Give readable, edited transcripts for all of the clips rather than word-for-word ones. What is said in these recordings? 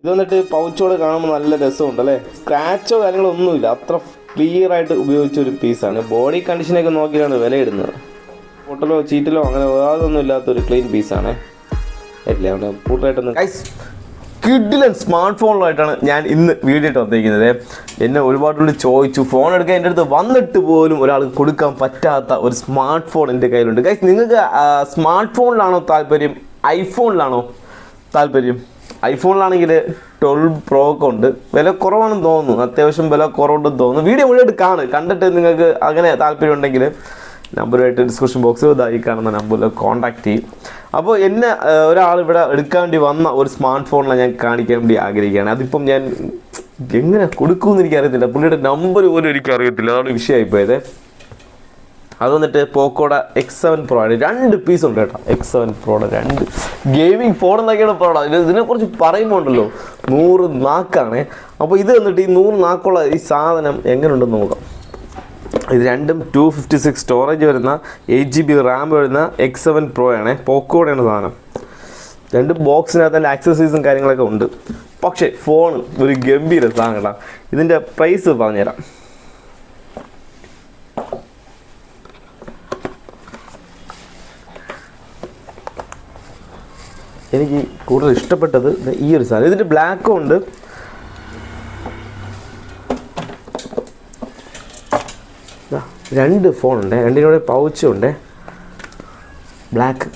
ഇത് വന്നിട്ട് പൗച്ചോടെ കാണുമ്പോൾ നല്ല രസമുണ്ട് അല്ലേ. സ്ക്രാച്ചോ കാര്യങ്ങളോ ഒന്നുമില്ല, അത്ര ക്ലിയർ ആയിട്ട് ഉപയോഗിച്ച ഒരു പീസാണ്. ബോഡി കണ്ടീഷനൊക്കെ നോക്കിയാണ് വില ഇടുന്നത്. പൊട്ടലോ ചീറ്റലോ അങ്ങനെ യാതൊന്നും ഇല്ലാത്തൊരു ക്ലീൻ പീസാണ്. അല്ലേ അവിടെ പൂട്ടായിട്ടൊന്നും. കിഡിലൻ സ്മാർട്ട് ഫോണിലായിട്ടാണ് ഞാൻ ഇന്ന് വീഡിയോ ഇട്ട് വന്നിരിക്കുന്നത്. എന്നെ ഒരുപാട് ചോദിച്ചു ഫോൺ എടുക്കാൻ എൻ്റെ അടുത്ത് വന്നിട്ട് പോലും ഒരാൾക്ക് കൊടുക്കാൻ പറ്റാത്ത ഒരു സ്മാർട്ട് ഫോൺ എൻ്റെ കയ്യിലുണ്ട്. ഗൈസ്, നിങ്ങൾക്ക് സ്മാർട്ട് ഫോണിലാണോ താല്പര്യം, ഐഫോണിലാണോ താല്പര്യം? ഐഫോണിലാണെങ്കിൽ 12 Pro ഒക്കെ ഉണ്ട്. വില കുറവാണെന്ന് തോന്നുന്നു, അത്യാവശ്യം വില കുറവുണ്ടെന്ന് തോന്നുന്നു. വീഡിയോ മുഴുവൻ കണ്ടിട്ട് നിങ്ങൾക്ക് അങ്ങനെ താല്പര്യം ഉണ്ടെങ്കിൽ നമ്പറുമായിട്ട് ഡിസ്ക്രിപ്ഷൻ ബോക്സിൽ ഇതായി കാണുന്ന നമ്പറിൽ കോൺടാക്ട് ചെയ്യും. അപ്പോൾ എന്നെ ഒരാൾ ഇവിടെ എടുക്കാൻ വേണ്ടി വന്ന ഒരു സ്മാർട്ട് ഫോണിലാണ് ഞാൻ കാണിക്കാൻ വേണ്ടി ആഗ്രഹിക്കുകയാണ്. അതിപ്പം ഞാൻ എങ്ങനെ കൊടുക്കുമെന്ന് എനിക്കറിയത്തില്ല, പുള്ളിയുടെ നമ്പർ പോലും എനിക്കറിയത്തില്ല, അതാണ് വിഷയമായിപ്പോയത്. അത് വന്നിട്ട് പോക്കോടെ X7 Pro ആണ്. 2 പീസ് ഉണ്ട് കേട്ടോ. X7 Proയുടെ 2 ഗെയിമിംഗ് ഫോൺ എന്നൊക്കെയാണ് പ്രോഡ. ഇതിനെക്കുറിച്ച് പറയുമ്പോൾ ഉണ്ടല്ലോ 100 നാക്കാണ്. അപ്പോൾ ഇത് വന്നിട്ട് ഈ 100 നാക്കുള്ള ഈ സാധനം എങ്ങനെയുണ്ടെന്ന് നോക്കാം. ഇത് രണ്ടും 256 സ്റ്റോറേജ് വരുന്ന 8GB റാം വരുന്ന X7 Pro ആണ്. പോക്കോടെയാണ് സാധനം. 2 ബോക്സിനകത്ത് തന്നെ ആക്സസറീസും കാര്യങ്ങളൊക്കെ ഉണ്ട്. പക്ഷേ ഫോൺ ഒരു ഗംഭീര സാധനം കേട്ടോ. ഇതിൻ്റെ പ്രൈസ് പറഞ്ഞുതരാം. എനിക്ക് കൂടുതൽ ഇഷ്ടപ്പെട്ടത് ഈ ഒരു സാധനം. ഇതിൻ്റെ ബ്ലാക്കും ഉണ്ട്, രണ്ട് ഫോണുണ്ട്, രണ്ടിനോട് പൗച്ചും ഉണ്ട്. ബ്ലാക്ക്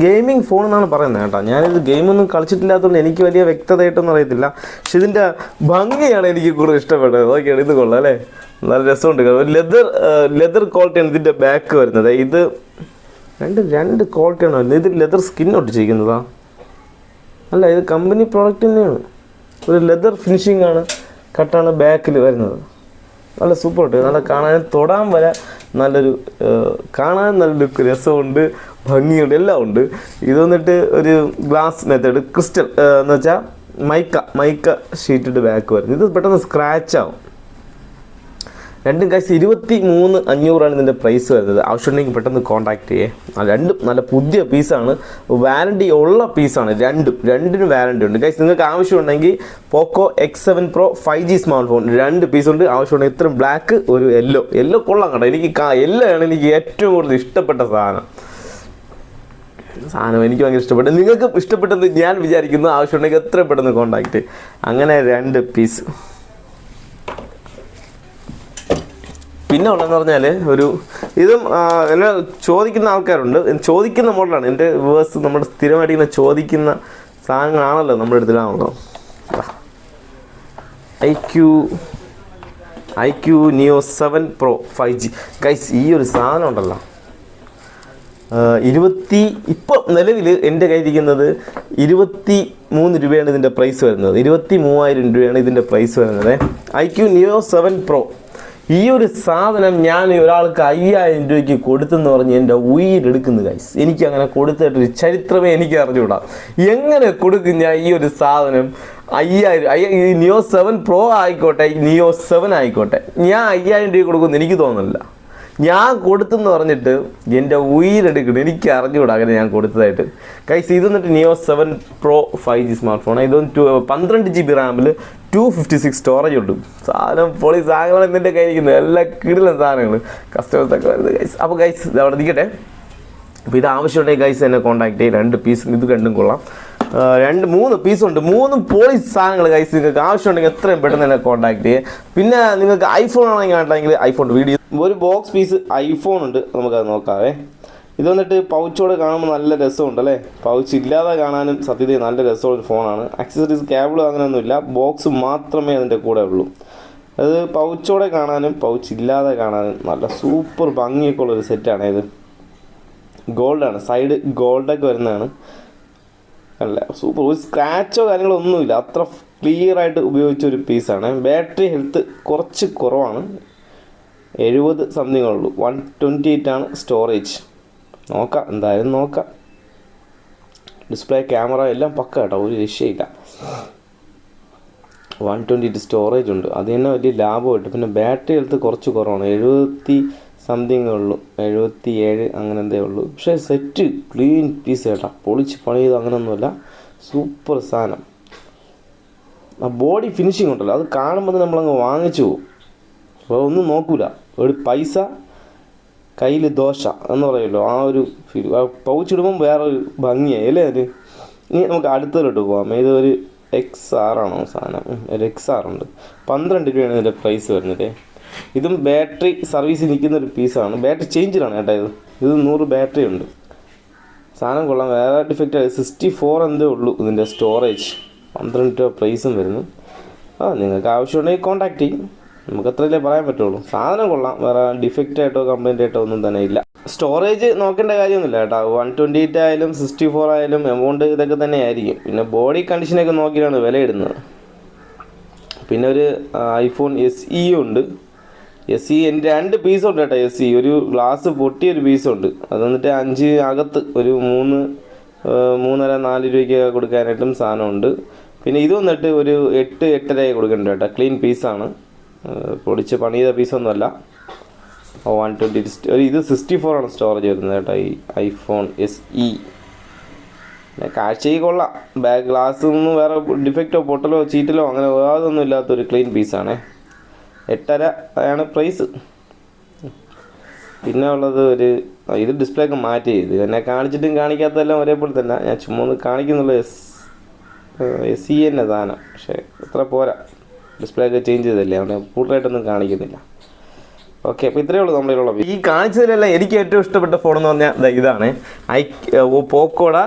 ഗെയിമിംഗ് ഫോൺ എന്നാണ് പറയുന്നത് കേട്ടോ. ഞാനിത് ഗെയിമൊന്നും കളിച്ചിട്ടില്ലാത്തതുകൊണ്ട് എനിക്ക് വലിയ വ്യക്തതയായിട്ടൊന്നും അറിയത്തില്ല. പക്ഷെ ഇതിൻ്റെ ഭംഗിയാണ് എനിക്ക് കൂടുതൽ ഇഷ്ടപ്പെട്ടത്. ഓക്കെയാണ്, ഇത് കൊള്ളാം അല്ലേ, നല്ല രസമുണ്ട്. ലെതർ ക്വാളിറ്റിയാണ് ഇതിൻ്റെ ബാക്ക് വരുന്നത്. ഇത് രണ്ട് ക്വാളിറ്റിയാണ് വരുന്നത്. ഇത് ലെതർ സ്കിൻ ഒട്ടിച്ചിരിക്കുന്നതാ അല്ല, ഇത് കമ്പനി പ്രോഡക്റ്റ് തന്നെയാണ്. ഒരു ലെതർ ഫിനിഷിംഗ് ആണ്, കട്ടാണ് ബാക്കിൽ വരുന്നത്. നല്ല സൂപ്പർ ഉണ്ട്, നല്ല കാണാൻ തൊടാൻ വരെ നല്ലൊരു കാണാൻ നല്ലൊരു രസമുണ്ട്, ഭംഗിയുണ്ട്, എല്ലാം ഉണ്ട്. ഇത് വന്നിട്ട് ഒരു ഗ്ലാസ് മെത്തേഡ് ക്രിസ്റ്റൽ എന്ന് വെച്ചാൽ മൈക്ക ഷീറ്റിട്ട് ബാക്ക് വരുന്നത്. ഇത് പെട്ടെന്ന് സ്ക്രാച്ച് ആവും. രണ്ടും ഗൈസ് 23,500 ഇതിൻ്റെ പ്രൈസ് വരുന്നത്. ആവശ്യമുണ്ടെങ്കിൽ പെട്ടെന്ന് കോൺടാക്ട് ചെയ്യേ. രണ്ടും നല്ല പുതിയ പീസാണ്, വാറണ്ടി ഉള്ള പീസാണ്. രണ്ടിനും വാറണ്ടി ഉണ്ട് ഗൈസ്. നിങ്ങൾക്ക് ആവശ്യമുണ്ടെങ്കിൽ പോക്കോ X7 Pro 5G smart phone 2 പീസുണ്ട്. ആവശ്യമുണ്ടെങ്കിൽ ഇത്രയും ബ്ലാക്ക്, ഒരു യെല്ലോ കൊള്ളാം കേട്ടോ. എനിക്ക് യെല്ലോ ആണ് എനിക്ക് ഏറ്റവും കൂടുതൽ ഇഷ്ടപ്പെട്ട സാധനം. എനിക്ക് ഭയങ്കര ഇഷ്ടപ്പെട്ടു. നിങ്ങൾക്ക് ഇഷ്ടപ്പെട്ടെന്ന് ഞാൻ വിചാരിക്കുന്നു. ആവശ്യമുണ്ടെങ്കിൽ എത്രയും പെട്ടെന്ന് കോൺടാക്ട്. അങ്ങനെ 2 പീസ്. പിന്നെ ഉള്ളതെന്ന് പറഞ്ഞാൽ ഇതും എന്നെ ചോദിക്കുന്ന ആൾക്കാരുണ്ട്. ചോദിക്കുന്ന മോഡലാണ്. എൻ്റെ വേഴ്സ് നമ്മുടെ സ്ഥിരമായിട്ട് ഇങ്ങനെ ചോദിക്കുന്ന സാധനങ്ങളാണല്ലോ നമ്മുടെ അടുത്തിലാണല്ലോ. IQ Neo 7 Pro 5G guys. ഈ ഒരു സാധനം ഉണ്ടല്ലോ, ഇപ്പോൾ നിലവിൽ എൻ്റെ കയ്യിലിരിക്കുന്നത് 23 രൂപയാണ് ഇതിൻ്റെ പ്രൈസ് വരുന്നത്. 23,000 രൂപയാണ് ഇതിൻ്റെ പ്രൈസ് വരുന്നത്. IQ Neo 7 Pro ഈ ഒരു സാധനം ഞാൻ ഒരാൾക്ക് 5,000 രൂപയ്ക്ക് കൊടുത്തെന്ന് പറഞ്ഞ് എൻ്റെ ഉയിരെടുക്കുന്നു ഗൈസ്. എനിക്ക് അങ്ങനെ കൊടുത്തിട്ടൊരു ചരിത്രമേ എനിക്ക് അറിഞ്ഞുകൂടാ. എങ്ങനെ കൊടുക്കും ഞാൻ ഈ ഒരു സാധനം? 5,000 ഈ Neo 7 Pro ആയിക്കോട്ടെ, Neo 7 ആയിക്കോട്ടെ, ഞാൻ 5,000 രൂപ കൊടുക്കുമെന്ന് എനിക്ക് തോന്നുന്നില്ല. ഞാൻ കൊടുത്തെന്ന് പറഞ്ഞിട്ട് എൻ്റെ ഉയിരെടുക്കണം. എനിക്ക് അറിഞ്ഞുകൂടാ അങ്ങനെ ഞാൻ കൊടുത്തതായിട്ട് ഗൈസ്. ഇത് വന്നിട്ട് Neo 7 Pro 5G smart phone. ഇതൊന്ന് 12GB റാമിൽ 256 സ്റ്റോറേജ് ഉണ്ട്. സാധനം പൊളി സാധനങ്ങളാണ് ഇതിൻ്റെ കയ്യിരിക്കുന്നത്. എല്ലാ കിടിലൻ സാധനങ്ങൾ കസ്റ്റമേഴ്സൊക്കെ വരുന്നത് ഗൈസ്. അപ്പോൾ ഗൈസ് ഇത് അവിടെ നിൽക്കട്ടെ. അപ്പോൾ ഇത് ആവശ്യമുണ്ടെങ്കിൽ ഗൈസ് എന്നെ കോൺടാക്ട് ചെയ്യും. 2 പീസ് ഇത് രണ്ടും കൊള്ളാം. 3 പീസുണ്ട്. 3 പോളി സാധനങ്ങൾ ഗൈസ്. നിങ്ങൾക്ക് ആവശ്യമുണ്ടെങ്കിൽ എത്രയും പെട്ടെന്ന് തന്നെ കോൺടാക്ട് ചെയ്യുക. പിന്നെ നിങ്ങൾക്ക് ഐഫോൺ ആണെങ്കിൽ ഐഫോൺ വീഡിയോ ഒരു ബോക്സ് പീസ് ഐഫോൺ ഉണ്ട്, നമുക്കത് നോക്കാവേ. ഇത് വന്നിട്ട് പൗച്ചോടെ കാണുമ്പോൾ നല്ല രസമുണ്ട് അല്ലേ. പൗച്ച് ഇല്ലാതെ കാണാനും സത്യത്തിൽ നല്ല രസമുള്ളൊരു ഫോണാണ്. ആക്സസറീസ് കേബിൾ അങ്ങനെയൊന്നുമില്ല, ബോക്സ് മാത്രമേ അതിൻ്റെ കൂടെ ഉള്ളൂ. അത് പൗച്ചോടെ കാണാനും പൗച്ച് ഇല്ലാതെ കാണാനും നല്ല സൂപ്പർ ഭംഗിയൊക്കെ ഉള്ളൊരു സെറ്റാണ്. ഇത് ഗോൾഡാണ്, സൈഡ് ഗോൾഡൊക്കെ വരുന്നതാണ്. അല്ല സൂപ്പർ, ഒരു സ്ക്രാച്ചോ കാര്യങ്ങളോ ഒന്നുമില്ല, അത്ര ക്ലിയർ ആയിട്ട് ഉപയോഗിച്ചൊരു പീസാണ്. ബാറ്ററി ഹെൽത്ത് കുറച്ച് കുറവാണ്, 70 സംതിങ് ഉള്ളൂ. 128 ആണ് സ്റ്റോറേജ്. നോക്കാം, എന്തായാലും നോക്കാം. ഡിസ്പ്ലേ ക്യാമറ എല്ലാം പക്ക കേട്ടോ, ഒരു രക്ഷയില്ല. 128 സ്റ്റോറേജ് ഉണ്ട്, അത് തന്നെ വലിയ ലാഭമായിട്ട്. പിന്നെ ബാറ്ററി ഹെൽത്ത് കുറച്ച് കുറവാണ്, 70 സംതിങ് ഉള്ളൂ, 77 അങ്ങനെ എന്തേ ഉള്ളൂ. പക്ഷേ സെറ്റ് ക്ലീൻ പീസ് കേട്ടോ, പൊളിച്ച് പണി ചെയ്ത് അങ്ങനെയൊന്നുമില്ല. സൂപ്പർ സാധനം. ആ ബോഡി ഫിനിഷിംഗ് ഉണ്ടല്ലോ, അത് കാണുമ്പോൾ നമ്മളങ്ങ് വാങ്ങിച്ചു പോകും. അപ്പോൾ ഒന്നും നോക്കൂല, ഒരു പൈസ കയ്യിൽ ദോശ എന്ന് പറയുമല്ലോ, ആ ഒരു ഫീൽ. ആ പൗച്ചിടുമ്പം വേറൊരു ഭംഗിയായി അല്ലേ അത്. ഇനി നമുക്ക് അടുത്തതിലോട്ട് പോകാം. ഇതൊരു XR ആണോ സാധനം? ഒരു XR ഉണ്ട്. 12 രൂപയാണ് ഇതിൻ്റെ പ്രൈസ് വരുന്നത്. ഇതും ബാറ്ററി സർവീസിൽ നിൽക്കുന്ന ഒരു പീസാണ്. ബാറ്ററി ചേഞ്ചിലാണ് കേട്ടോ ഇത് 100 ബാറ്ററി ഉണ്ട്. സാധനം കൊള്ളാം. വേറെ ഡിഫക്റ്റ് 64 എന്തേ ഉള്ളൂ ഇതിൻ്റെ സ്റ്റോറേജ്. 12 രൂപ പ്രൈസും വരുന്നു. നിങ്ങൾക്ക് ആവശ്യമുണ്ടെങ്കിൽ കോൺടാക്ട് ചെയ്യും. നമുക്ക് അത്രയല്ലേ പറയാൻ പറ്റുള്ളൂ. സാധനം കൊള്ളാം. വേറെ ഡിഫക്റ്റ് ആയിട്ടോ കംപ്ലൈൻ്റ് ആയിട്ടോ ഒന്നും തന്നെ ഇല്ല. സ്റ്റോറേജ് നോക്കേണ്ട കാര്യമൊന്നുമില്ല കേട്ടോ. 128 ആയാലും 64 ആയാലും എമൗണ്ട് ഇതൊക്കെ തന്നെ ആയിരിക്കും. പിന്നെ ബോഡി കണ്ടീഷനൊക്കെ നോക്കിയിട്ടാണ് വില ഇടുന്നത്. പിന്നെ ഒരു iPhone SE ഉണ്ട്. SE എൻ്റെ 2 പീസുണ്ട് കേട്ടോ. SE ഒരു ഗ്ലാസ് പൊട്ടിയൊരു പീസുണ്ട്. അത് വന്നിട്ട് 5 അകത്ത് ഒരു 3.5-4 രൂപയ്ക്ക് കൊടുക്കാനായിട്ടും സാധനമുണ്ട്. പിന്നെ ഇത് വന്നിട്ട് ഒരു 8-8.5 കൊടുക്കുന്നുണ്ട് കേട്ടോ. ക്ലീൻ പീസാണ്, പൊടിച്ച് പണിത പീസൊന്നുമല്ല. 120 ഇത് 64 ആണ് സ്റ്റോറേജ് വരുന്നത് കേട്ടോ ഈ iPhone SE. പിന്നെ കാഴ്ചയ്ക്ക് കൊള്ളാം. ബാക്ക് ഗ്ലാസ്സൊന്നും വേറെ ഡിഫക്റ്റോ പൊട്ടലോ ചീറ്റലോ അങ്ങനെ യാതൊന്നും ഇല്ലാത്തൊരു ക്ലീൻ പീസാണ്. 8.5 ആണ് പ്രൈസ്. പിന്നെ ഉള്ളത് ഇത് ഡിസ്പ്ലേ ഒക്കെ മാറ്റി. ഇത് എന്നെ കാണിച്ചിട്ടും കാണിക്കാത്തതെല്ലാം ഒരേപോലെ തന്നെ. ഞാൻ ചുമ്മാ ഒന്ന് കാണിക്കുന്നുള്ളൂ. SE തന്നെ സാധനം, പക്ഷേ അത്ര പോരാ. ഡിസ്പ്ലേ ഒക്കെ ചേഞ്ച് ചെയ്തല്ലേ, അവിടെ കൂടുതലായിട്ടൊന്നും കാണിക്കുന്നില്ല. ഓക്കെ, അപ്പോൾ ഇത്രയേ ഉള്ളൂ നമ്മളിലുള്ള. ഈ കാണിച്ചതിലെല്ലാം എനിക്ക് ഏറ്റവും ഇഷ്ടപ്പെട്ട ഫോൺ എന്ന് പറഞ്ഞാൽ ഇതാണ്. പോക്കോയുടെ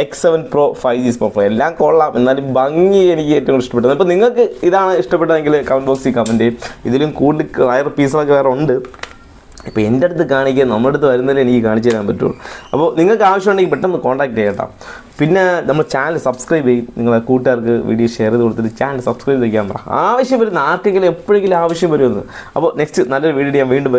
X7 Pro 5G smart phone. എല്ലാം കൊള്ളാം, എന്നാലും ഭംഗി എനിക്ക് ഏറ്റവും ഇഷ്ടപ്പെട്ടത്. അപ്പോൾ നിങ്ങൾക്ക് ഇതാണ് ഇഷ്ടപ്പെട്ടതെങ്കിൽ കമൻറ്റ് ബോക്സിൽ കമൻറ്റ് ചെയ്യും. ഇതിലും കൂടുതൽ ഹയർ പീസുകളൊക്കെ വേറെ ഉണ്ട്. ഇപ്പോൾ എൻ്റെ അടുത്ത് കാണിക്കുക, നമ്മുടെ അടുത്ത് വരുന്നതിൽ എനിക്ക് കാണിച്ചു തരാൻ പറ്റുള്ളൂ. അപ്പോൾ നിങ്ങൾക്ക് ആവശ്യമുണ്ടെങ്കിൽ പെട്ടെന്ന് കോൺടാക്ട് ചെയ്യട്ടോ. പിന്നെ നമ്മൾ ചാനൽ സബ്സ്ക്രൈബ് ചെയ്യും. നിങ്ങളെ കൂട്ടുകാർക്ക് വീഡിയോ ഷെയർ ചെയ്ത് കൊടുത്തിട്ട് ചാനൽ സബ്സ്ക്രൈബ് ചെയ്യാൻ പറ. ആവശ്യം വരുന്ന ആർക്കെങ്കിലും എപ്പോഴെങ്കിലും ആവശ്യം വരുമെന്ന്. അപ്പോൾ നെക്സ്റ്റ് നല്ലൊരു വീഡിയോ ഞാൻ വീണ്ടും വരും.